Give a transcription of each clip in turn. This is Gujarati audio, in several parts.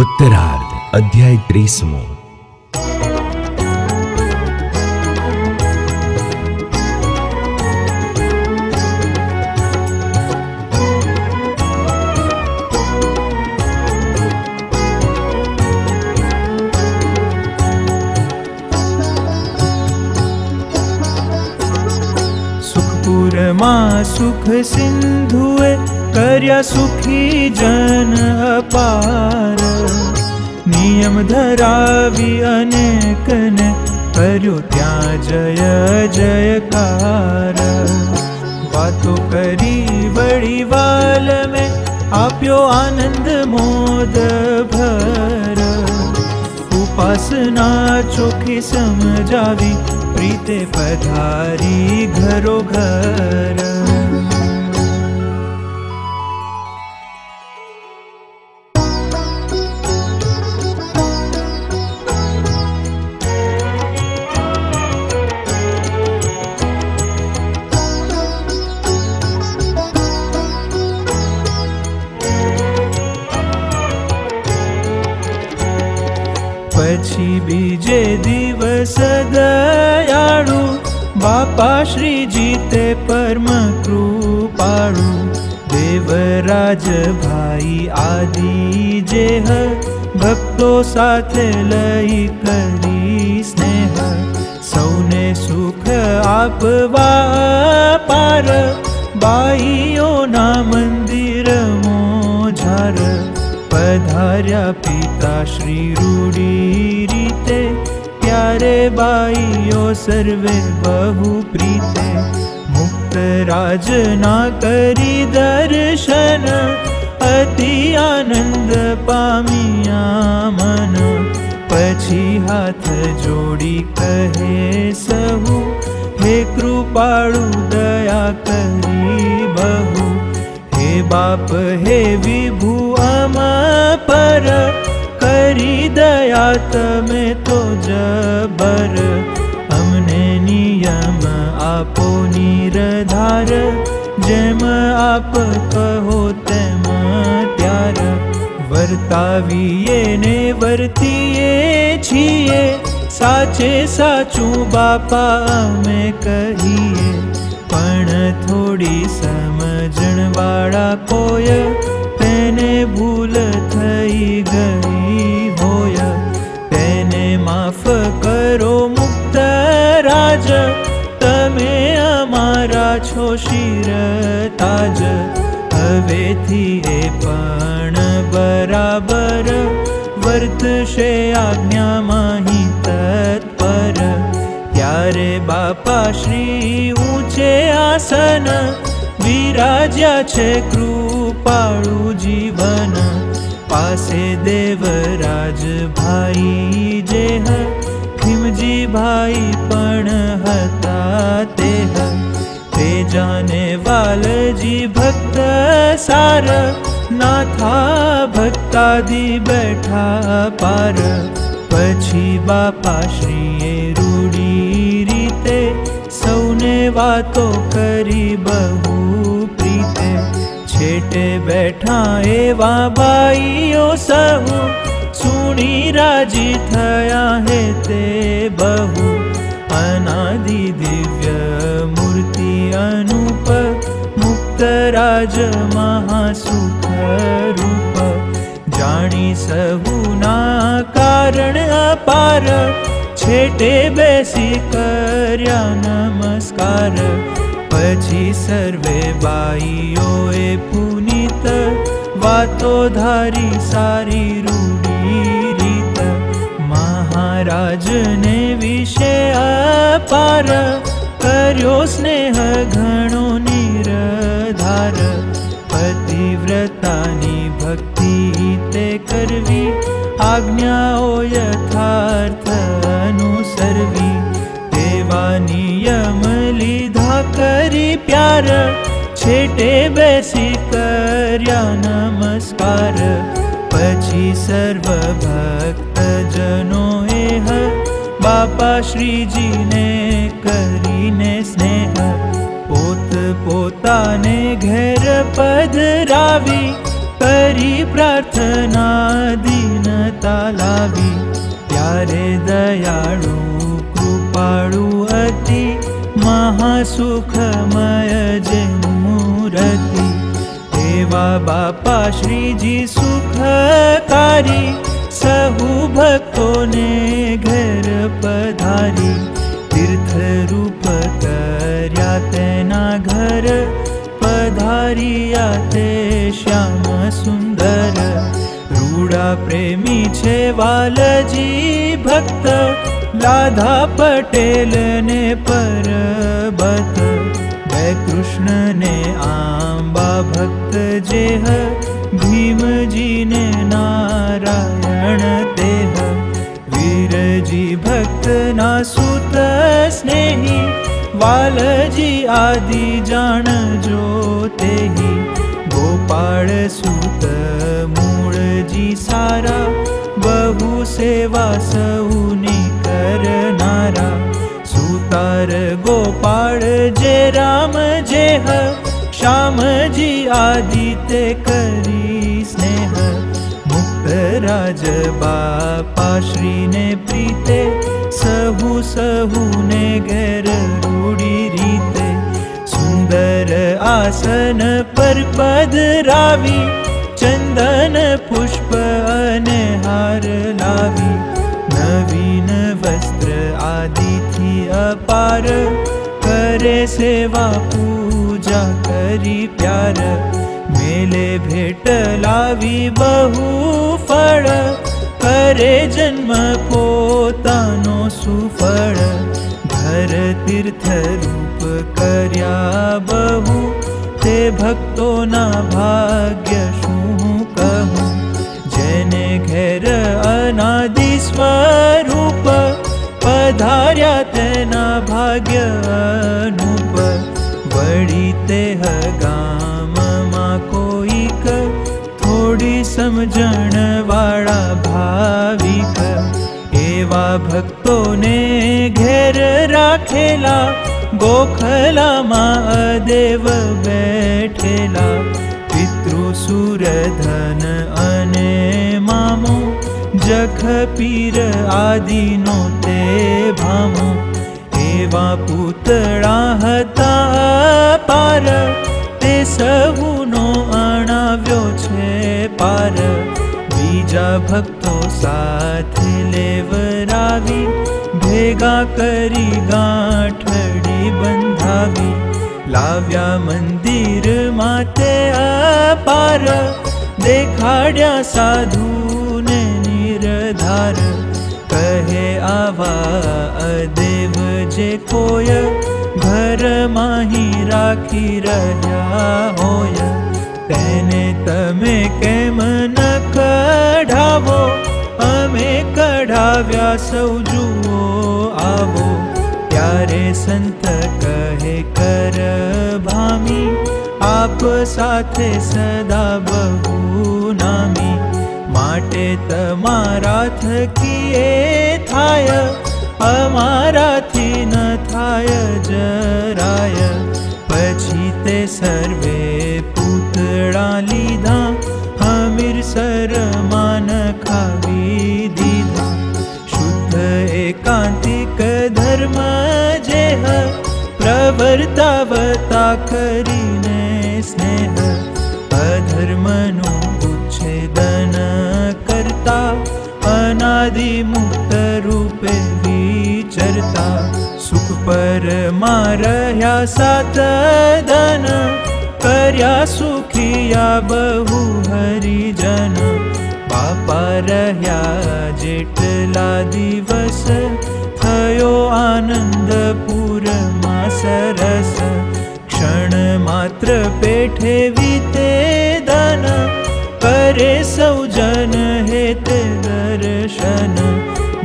उत्तरार्ध अध्याय 30। સુખપુરમાં સુખ સિંધુએ કર્યા સુખી જન અપાર, નિયમ ધરાવી અનેકને કર્યો ત્યાં જય જયકાર. વાતો કરી વળી વાલ મેં આપ્યો આનંદ મોદ ભર, ઉપાસના ચોખી સમજાવી પ્રીતે પધારી ઘરો ઘર. પછી બીજે દિવસ દયાળુ બાપા શ્રીજી તે પરમ કૃપાળુ, દેવરાજ ભાઈ આદિ જેહ ભક્તો સાથે લઈ કરી સ્નેહ, સૌને સુખ આપવા પાર બાઈઓના મંદિર મોજાર. પધાર્યા પિતા શ્રી રૂડી રીતે, ત્યારે બાઈઓ સર્વે બહુ પ્રીતે. મુક્ત રાજના કરી દર્શન, અતિ આનંદ પામ્યા મન. પછી હાથ જોડી કહે સહુ, હે કૃપાળુ દયા કરી બહુ. હે બાપ હે વિભુ અમ પર, કરી દયા તમે તો જબર. અમને નિયમ આપો નિરધાર, જેમ આપ કહો તેમ ત્યાર. વર્તાવીએ ને વર્તીએ છીએ, સાચે સાચું બાપા અમે કહીએ. પણ થોડી સમજણ વાળા કોઈ, તેને ભૂલ થઈ ગઈ હોય. તેને માફ કરો મુક્ત રાજ, તમે અમારા છો શિર તાજ. હવેથી એ પણ બરાબર, વર્તશે આજ્ઞામાં હિ તત્પર. ત્યારે બાપા શ્રી ઊંચે આસન, વિરાજ્યા છે કૃપાળુ જીવન. પાસે દેવરાજ ભાઈ જેહ, ખીમજી ભાઈ પણ હતા તેહ. તે જાને વાલજી ભક્ત સાર, નાથા ભક્તાદિ બેઠા પાર. પછી બાપા શ્રીએ રૂડી રીતે, સૌને વાતો કરી બહુ પ્રીતે. છેટે બેઠા એવા બાઈઓ સહુ, સુણી રાજી થયા હે તે બહુ. અનાદિ દિવ્ય મૂર્તિ અનુપ, મુક્ત રાજ મહાસુખ રૂપ. જાણી સહુના કારણ અપાર, છેટે બેસી કર્યા નમસ્કાર. પછી સર્વે બાઈઓએ પુનિત, વાતો ધારી સારી રૂડી રીત. મહારાજને વિશે અપાર, કર્યો સ્નેહ ઘણો નિરધાર. પતિવ્રતાની ભક્તિ તે કરવી, આજ્ઞાઓ યથાર્થ અનુસરવી. તેવા નિયમ લીધા કરી પ્યાર, છેટે બેસી કર્યા નમસ્કાર. પછી સર્વ ભક્ત જનોએ બાપા શ્રીજીને કરીને સ્નેહ. પોત પોતાને ઘેર પધરાવી, કરી પ્રાર્થના દીન મમતા લાવી. ત્યારે દયાળુ કૃપાળુ અતિ મહાસુખમય જે મૂર્તિ. એવા બાપા શ્રીજી સુખકારી સહુ ભક્તોને ઘેર પધારી. તીર્થરૂપ કર્યા તેના ઘર પધાર્યા તે શ્યામ સુંદર. રૂડા પ્રેમી છે વાલજી ભક્ત લાધા પટેલ ને પરબત. બે કૃષ્ણને આંબા ભક્ત જેહ ભીમજીને નારાયણ તેહ. વીરજી ભક્તના સુત સ્નેહી વાલજી આદિ જાણજો તેહી. ગોપાળ સુત મૂળજી સારા બહુ સેવા સૌની કરનારા. સુતાર ગોપાળ જે રામ જેહ શ્યામજી આદિત્ય કરી સ્નેહ. મુક્તરાજ બાપા શ્રીને પ્રીતે સહુ સહુને ઘેર રૂડી રીતે. સુંદર આસન પર પધરાવી ચંદન પુષ્પ અને હાર લાવી. નવીન વસ્ત્ર આદિથી અપાર કરે સેવા પૂજા કરી પ્યાર. મેલે ભેટ લાવી બહુ ફળ કરે જન્મ પોતાનો સુફળ. ધર તીર્થ રૂપ કર્યા બહુ તે ભક્તોના ભાગ્ય શું કહું. જેને ઘેર અનાદિ સ્વરૂપ પધાર્યા તેના ભાગ્ય અનુપ. વળી તે ગામમાં કોઈક થોડી સમજણ વાળા ભાવિક. એવા ભક્તોને ઘેર રાખેલા ગોખલામાં અદેવ બેઠેલા. પિતૃ સુરધન અને મામો જખ પીર આદિનો તે ભામો. એવા પૂતળા હતા પાર તે સહુનો અણાવ્યો છે પાર. બીજા ભક્તો સાથે લેવરાવી ભેગા કરી ગાંઠડી બંધાવી. લાવ્યા મંદિર માતે અપાર દેખાડ્યા સાધુને નિરધાર. કહે આવા અદેવ જે કોઈ ઘરમાં રાખી રહ્યા હોય. તેને તમે કેમ ન કઢાવો અમે કઢાવ્યા સૌ જુઓ આવો. ત્યારે સંત કહે કર ભામી આપ સાથે સદા બહુ નામી. માટે તમારા થકી એ થાય અમારાથી ન થાય જરાય. પછી તે સર્વે પૂતળા લીધા હમીરસર માન ખાવી દીધા. શુદ્ધ એકાંતિક ધર્મ જેહ પ્રવર્તાવતા કરીને સ્નેહ. અધર્મનું ઉચ્છેદન કરતા અનાદિ મુક્ત રૂપે વિચરતા. સુખ પરમાં રહ્યા સાત ધન કર્યા સુખિયા બહુ હરિજન. બાપા રહ્યા જેટલા દિવસ થયો આનંદ પૂરમાં સરસ. ક્ષણ માત્ર પેઠે વીતે દાન કરે સૌ જન હેત દર્શન.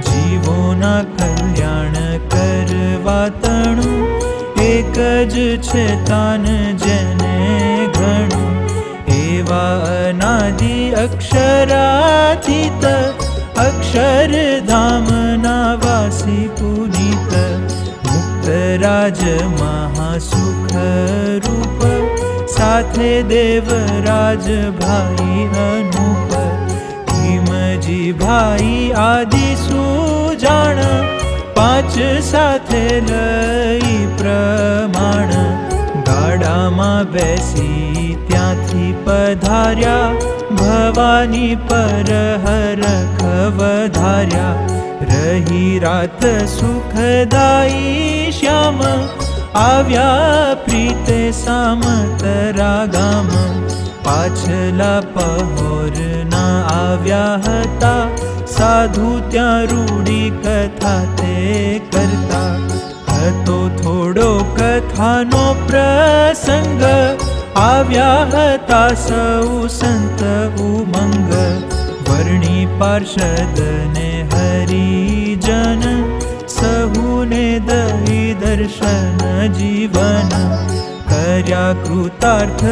જીવોના કલ્યાણ કરવા તણું એક જ છે તાન જેને ઘણું. એવા અનાદિ અક્ષરાતીત અક્ષરધામના વાસી પુનીત. મુક્તરાજ મહાસુખ રૂપ સાથે દેવરાજ ભાઈ અનુપ. મનજી ભાઈ આદિ સુજાણ, પાંચ સાથે લઈ પ્રમાણ. ગાડામાં બેસી ત્યાંથી પધાર્યા, ભવાની પર હરખ વધાર્યા. રહી રાત સુખદાયી શ્યામ, આવ્યા પ્રીતે સામતરા ગામ. પાછલા પહોરના આવ્યા હતા, સાધુ ત્યાં રૂડી કથા તે કરતા. હતો થોડો કથાનો પ્રસંગ, આવ્યા હતા સૌ સંત ઉમંગ. વર્ણી પાર્ષદ ને હરિજન, સહુને દઈ દર્શન જીવન. કર્યા કૃતાર્થ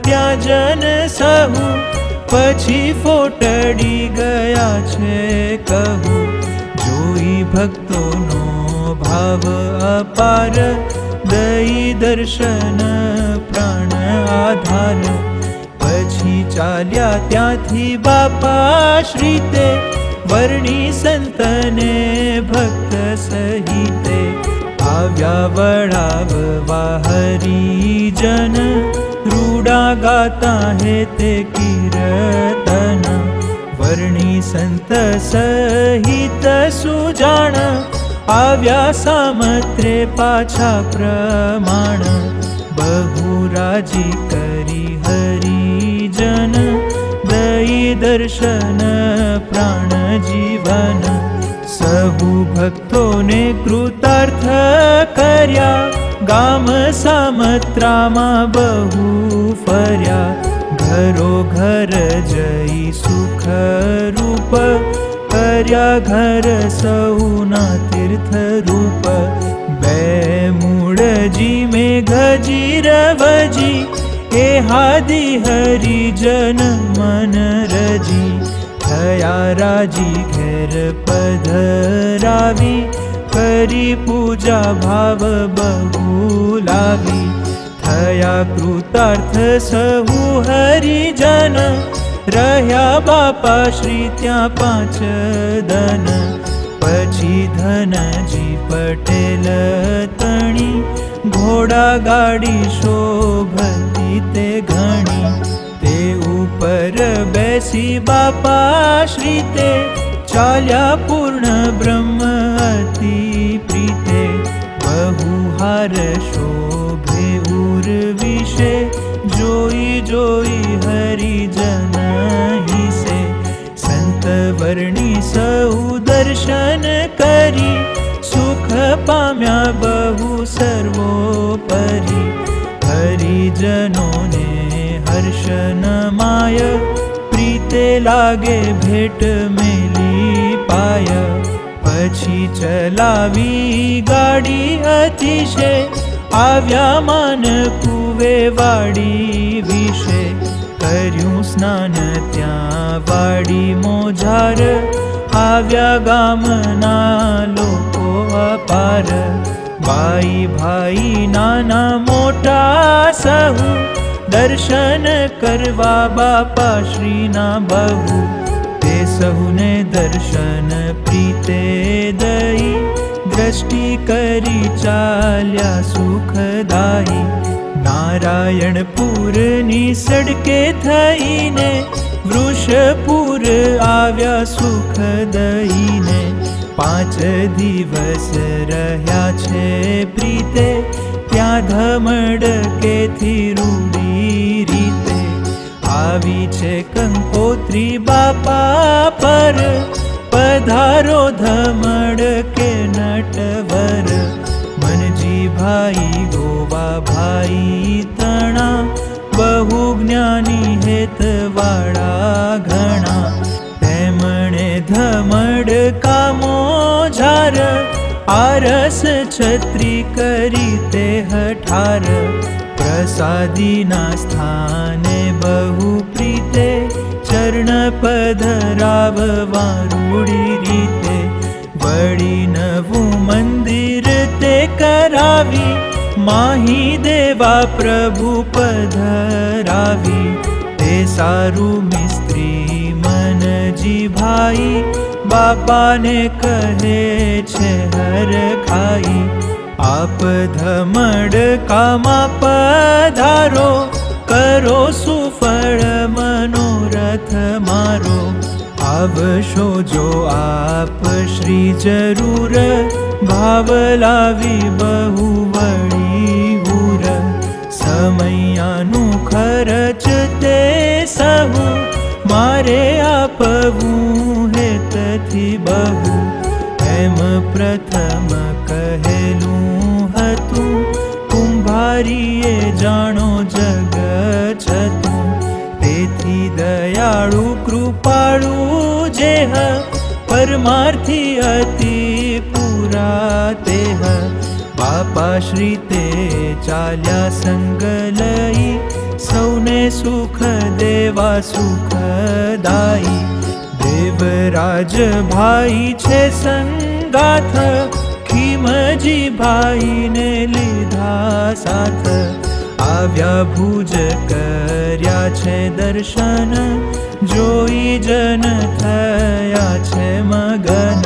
ત્યાં જન સહુ, પછી ફોટડી ગયા છે કહું. જોઈ ભક્તોનો ભાવ અપાર, દઈ દર્શન પ્રાણ આધાર. પછી ચાલ્યા ત્યાંથી બાપા શ્રી તે, વર્ણી સંતને ભક્ત સહિતે. આવ્યા વળાવવા હરિજન, રૂડા ગાતા હે તે કીર્તન. વર્ણી સંત સહિત સુજાણ, આવ્યા સામત્રે પાછા પ્રમાણ. બહુ રાજી કરી હરિજન, દઈ દર્શન પ્રાણ જીવન. સહુ ભક્તોને કૃતાર્થ કર્યા, ગામ સામત્રામાં બહુ ફર્યા. ઘરો ઘર જઈ સુખ રૂપ, કર્યા ઘર સૌના તીર્થ રૂપ. બે મૂળજી મેઘજી રવજી, એ હાદી હરિજન મન રજી. થયા રાજી ઘેર પધરાવી, કરી પૂજા ભાવ બહુ લાવી. થયા કૃતાર્થ સહુ હરિજન, રહ્યા બાપા શ્રી ત્યાં પાંચ દન. પછી ધનજી પટેલ તણી, ઘોડા ગાડી શોભતી તે ઘણી. તે ઉપર બેસી બાપા શ્રી તે, ચાલ્યા પૂર્ણ બ્રહ્મ અતિ પ્રીતે. બહુ હાર શોભે ઉર વિશે, જોઈ જોઈ હરિજન હિસે. સંત વર્ણી સૌ દર્શન કરી, સુખ પામ્યા બહુ સર્વોપરી. હરિજનોને હર્ષન માય, પ્રીતે લાગે ભેટ મેલી પાય. પછી ચલાવી ગાડી અતિશે, આવ્યા માન કુવે વાડી વિશે. કર્યું સ્નાન ત્યાં વાડી મોજાર, આવ્યા ગામના લોકો અપાર. બાઈ ભાઈ નાના મોટા સહુ, દર્શન કરવા બાપા શ્રીના બહુ. તે સહુને દર્શન પ્રીતે દઈ, દ્રષ્ટિ કરી ચાલ્યા સુખદાયી. નારાયણપુરની સડકે થઈને, વૃષપુર આવ્યા સુખ દઈને. 5 દિવસ રહ્યા છે પ્રીતે, ત્યાં ધમડકેથી રૂડી રીતે. આવી છે કંકોત્રી બાપા પર, પધારો ધમડકે નટવર. મનજી ભાઈ ગોવા ભાઈ તણા, બહુ જ્ઞાની હેતવાળા ઘણા. તેમણે ધમડકા મોજાર, આરસ છત્રી કરી તે હઠાર. પ્રસાદીના સ્થાને બહુ પ્રીતે, ચરણ પધરાવવા રૂડી રીતે. વળી નવું મંદિર તે કરાવી, માહી દેવા પ્રભુ પધરાવી. તે સારું મિસ્ત્રી મનજી મનજી ભાઈ બાપાને કહે છે હર ખાઈ. આપ ધમડકામાં પધારો, કરો સુફળ મનોરથ મારો. આવશો જો આપ શ્રી જરૂર, ભાવ લાવી બહુ વળી ઉર. સમયાનું ખર્ચ તે સહુ, મારે આપવું હેતથી બહુ. એમ પ્રથમ કહેલું હતું, કુંભારીએ જાણો જગ છતું. તેથી દયાળુ કૃપાળુ જેહ, પરમાર્થી અતિ પૂરા તેહ. બાપા શ્રી તે ચાલ્યા સંગ લઈ, સૌને સુખ દેવા સુખદાયી. દેવરાજ ભાઈ છે સંગાથ, ખીમજી ભાઈને લીધા સાથ. આવ્યા ભુજ કર્યા છે દર્શન, જોઈ જન થયા છે મગન.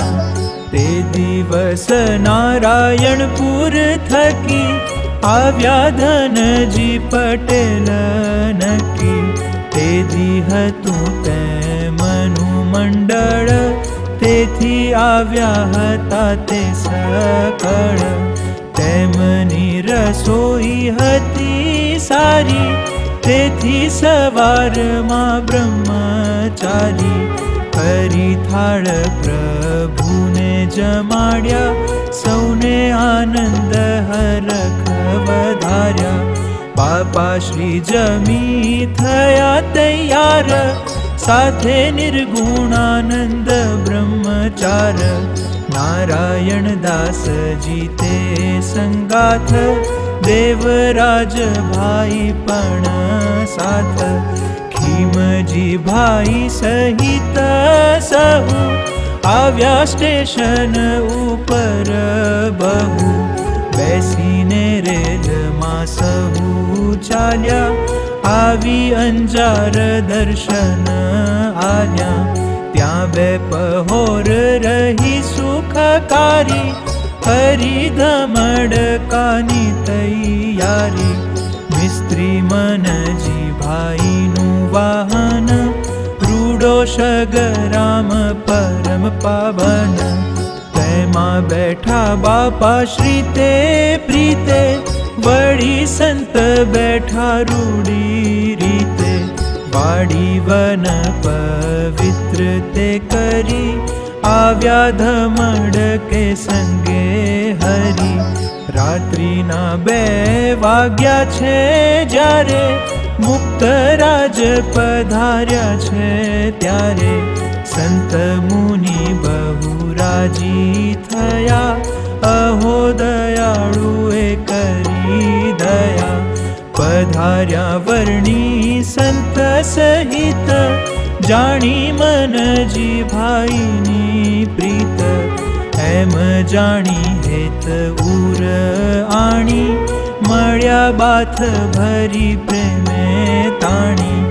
તે દિવસ નારાયણપુર થકી, આવ્યા ધનજી પટેલ નક્કી. તે દી હતું તેમનું મંડળ, તેથી આવ્યા હતા તે સકળ. તેમની રસોઈ હતી સારી, તેથી સવારમાં બ્રહ્મચારી. કરી થાળ પ્રભુને જમાડ્યા, સૌને આનંદ હરખ વધાર્યા. બાપા શ્રી જમી થયા તૈયાર, સાથે નિર્ગુણાનંદ બ્રહ્મચાર. નારાયણ દાસજી તે સંગાથ, દેવરાજ ભાઈ પણ સાથ. ખીમજી ભાઈ સહિત સહુ, આવ્યા સ્ટેશન ઉપર બહુ. બેસીને રેલમાં સહુ ચાલ્યા, આવી અંજાર દર્શન આલ્યા. ત્યાં બે પહોર રહી સુખકારી, કરી ધમડકાની તૈયારી. મિસ્ત્રી મનજી ભાઈનું વાહન, રૂડો શગરામ પરમ પાવન. તેમાં બેઠા બાપા શ્રી તે પ્રીતે, વળી સંત બેઠા રૂડી રીતે. વાડી વન પવિત્ર તે કરી, આવ્યા ધમડકે સંગે હરી. રાત્રિના 2 વાગ્યા છે જ્યારે, મુક્તરાજ પધાર્યા છે ત્યારે. સંત મુનિ બહુ રાજી થયા, અહો દયાળુએ કરી દયા. પધાર્યા વર્ણી સંત સહિત, જાણી મનજી ભાઈની પ્રીત. એમ જાણી હેત ઉર આણી, મળ્યા બાથ ભરી પ્રેમે તાણી.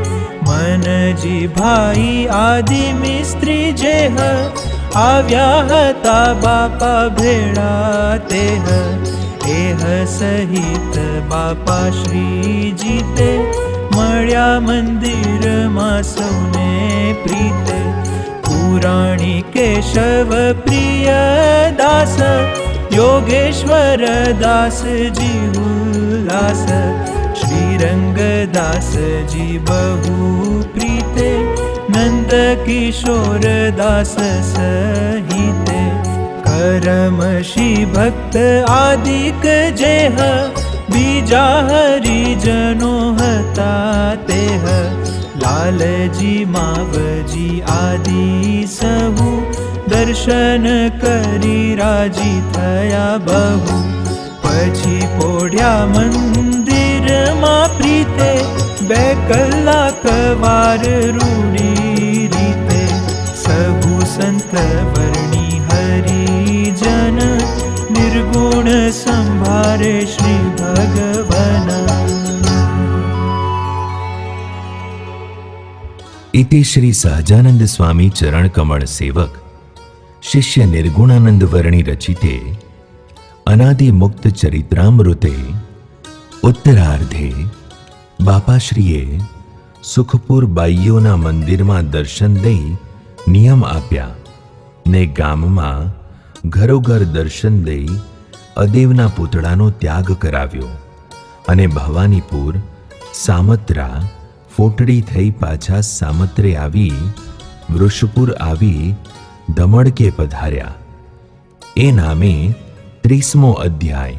મનજી ભાઈ આદિ મિસ્ત્રી જેહ, આવ્યા હતા બાપા ભેળા તેહ. એહ સહિત બાપા શ્રીજી તે, મળ્યા મંદિરમાં સૌને પ્રીતે. પુરાણી કેશવ પ્રિય દાસ, યોગેશ્વર દાસજી ઉલ્લાસ. શ્રીરંગદાસજી બહુ પ્રીતે, નંદ કિશોર દાસ સહિતે. કરમશી ભક્ત આદિક જેહ, બીજા હરિજનો હતા તેહ. લાલજી માવજી આદિ સહુ, દર્શન કરી રાજી થયા બહુ. પછી પોઢ્યા મંદિરમાં પ્રીતે, 2 કલાક વાર રૂડી રીતે. સહુ સંત વર્ણી હરિજન, નિર્ગુણ સંભારે શ્રી ભગવન. રીતે શ્રી સહજાનંદ સ્વામી ચરણ કમળ સેવક શિષ્ય નિર્ગુણાનંદ વર્ણી રચિતે અનાદિ મુક્ત ચરિત્રામૃતે ઉત્તરાર્ધે બાપાશ્રીએ સુખપુર બાઈઓના મંદિરમાં દર્શન દઈ નિયમ આપ્યા ને ગામમાં ઘરોઘર દર્શન દઈ અદેવના પૂતળાનો ત્યાગ કરાવ્યો અને ભવાનીપુર સામત્રા ફોટડી થઈ પાછા સામત્રે આવી વૃષપુર આવી ધમડકે પધાર્યા. એ નામે 30મો અધ્યાય.